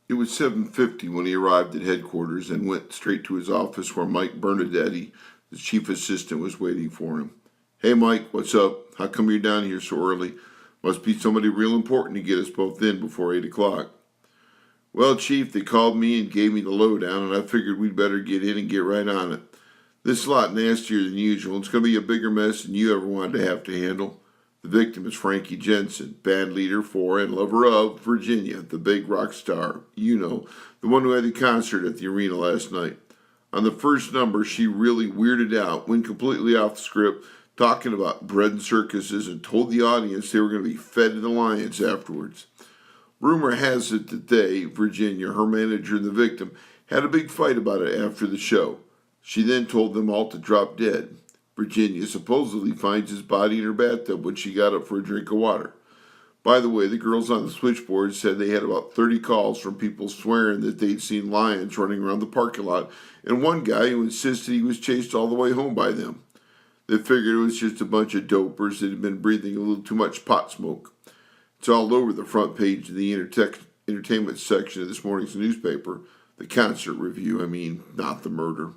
It was 7:50 when he arrived at headquarters and went straight to his office where Mike Bernadetti, the chief assistant, was waiting for him. "Hey Mike, what's up? How come you're down here so early? Must be somebody real important to get us both in before 8 o'clock. "Well, Chief, they called me and gave me the lowdown, and I figured we'd better get in and get right on it. This is a lot nastier than usual. It's going to be a bigger mess than you ever wanted to have to handle. The victim is Frankie Jensen, band leader for and lover of Virginia, the big rock star. You know, the one who had the concert at the arena last night. On the first number, she really weirded out, went completely off the script, talking about bread and circuses, and told the audience they were going to be fed to the lions afterwards. Rumor has it that they, Virginia, her manager, and the victim, had a big fight about it after the show. She then told them all to drop dead. Virginia supposedly finds his body in her bathtub when she got up for a drink of water. By the way, the girls on the switchboard said they had about 30 calls from people swearing that they'd seen lions running around the parking lot, and one guy who insisted he was chased all the way home by them. They figured it was just a bunch of dopers that had been breathing a little too much pot smoke. It's all over the front page of the entertainment section of this morning's newspaper. The concert review, not the murder.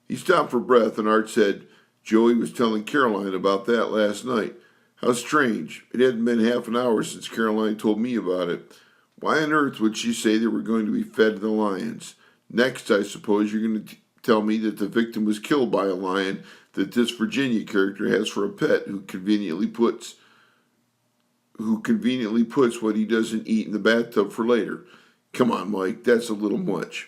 He stopped for breath, and Art said, "Joey was telling Caroline about that last night. How strange. It hadn't been half an hour since Caroline told me about it. Why on earth would she say they were going to be fed to the lions? Next, I suppose you're going to tell me that the victim was killed by a lion that this Virginia character has for a pet who conveniently puts what he doesn't eat in the bathtub for later. Come on, Mike, that's a little much."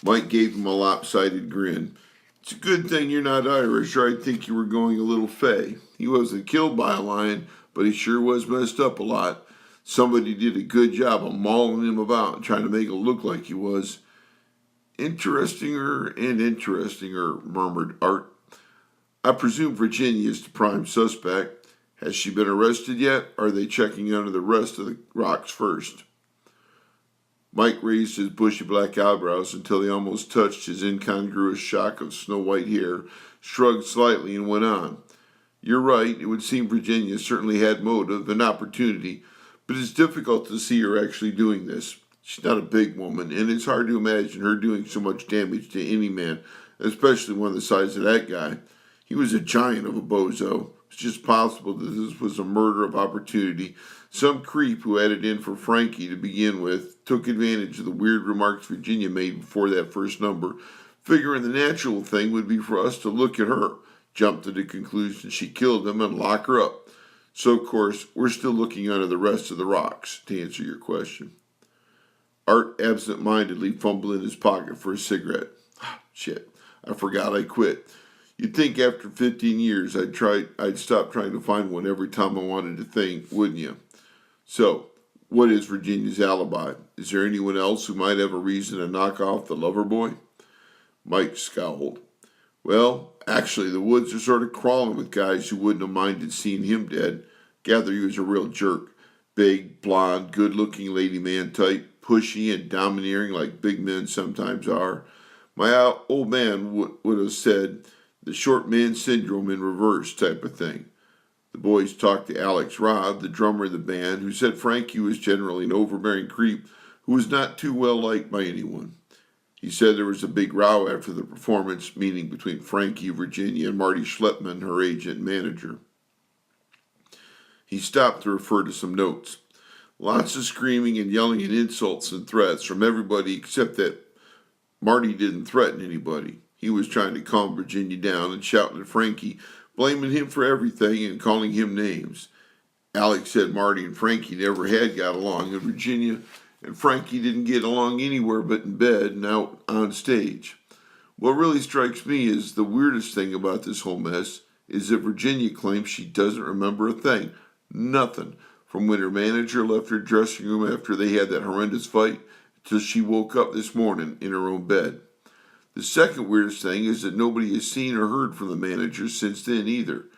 Mike gave him a lopsided grin. "It's a good thing you're not Irish, or I'd think you were going a little fey. He wasn't killed by a lion, but he sure was messed up a lot. Somebody did a good job of mauling him about and trying to make it look like he was." "Interestinger and interestinger," murmured Art. "I presume Virginia is the prime suspect. Has she been arrested yet, or are they checking under the rest of the rocks first?" Mike raised his bushy black eyebrows until they almost touched his incongruous shock of snow-white hair, shrugged slightly, and went on. "You're right. It would seem Virginia certainly had motive and opportunity, but it's difficult to see her actually doing this. She's not a big woman, and it's hard to imagine her doing so much damage to any man, especially one the size of that guy. He was a giant of a bozo. It's just possible that this was a murder of opportunity. Some creep who had it in for Frankie to begin with took advantage of the weird remarks Virginia made before that first number, figuring the natural thing would be for us to look at her, jump to the conclusion she killed him, and lock her up. So, of course, we're still looking under the rest of the rocks, to answer your question." Art absent-mindedly fumbled in his pocket for a cigarette. "Shit, I forgot I quit. You'd think after 15 years I'd stop trying to find one every time I wanted to think, wouldn't you? So, what is Virginia's alibi? Is there anyone else who might have a reason to knock off the lover boy?" Mike scowled. "Well, actually, the woods are sort of crawling with guys who wouldn't have minded seeing him dead. Gather he was a real jerk. Big, blonde, good-looking lady man type, pushy and domineering like big men sometimes are. My old man would have said the short man syndrome in reverse type of thing." The boys talked to Alex Robb, the drummer of the band, who said Frankie was generally an overbearing creep who was not too well liked by anyone. He said there was a big row after the performance, meeting between Frankie, Virginia, and Marty Schleppman, her agent and manager. He stopped to refer to some notes. "Lots of screaming and yelling and insults and threats from everybody except that Marty didn't threaten anybody. He was trying to calm Virginia down and shouting at Frankie, blaming him for everything and calling him names. Alex said Marty and Frankie never had got along, and Virginia and Frankie didn't get along anywhere but in bed and out on stage. What really strikes me as the weirdest thing about this whole mess is that Virginia claims she doesn't remember a thing. Nothing. From when her manager left her dressing room after they had that horrendous fight till she woke up this morning in her own bed. The second weirdest thing is that nobody has seen or heard from the manager since then either.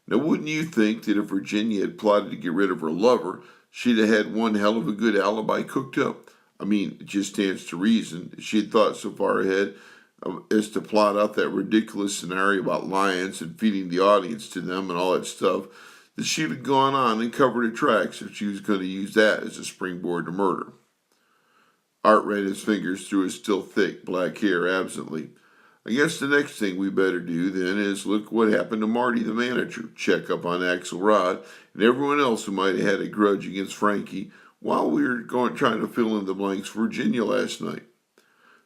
Now, wouldn't you think that if Virginia had plotted to get rid of her lover, she'd have had one hell of a good alibi cooked up? It just stands to reason. If she had thought so far ahead as to plot out that ridiculous scenario about lions and feeding the audience to them and all that stuff, that she'd have gone on and covered her tracks if she was going to use that as a springboard to murder. Art ran his fingers through his still thick black hair absently. I guess the next thing we better do then is look what happened to Marty the manager, check up on Axelrod and everyone else who might have had a grudge against Frankie while we were trying to fill in the blanks for Virginia last night.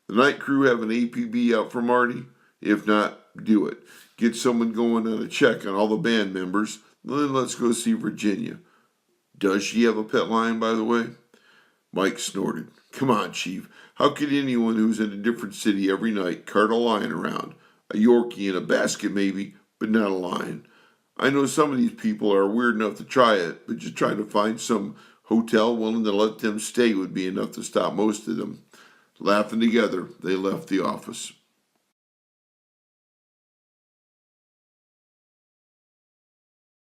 The night crew have an APB out for Marty? If not, do it. Get someone going on a check on all the band members, then let's go see Virginia. Does she have a pet lion, by the way? Mike snorted. Come on, Chief. How could anyone who's in a different city every night cart a lion around? A Yorkie in a basket, maybe, but not a lion. I know some of these people are weird enough to try it, but just trying to find some hotel willing to let them stay would be enough to stop most of them. Laughing together, they left the office.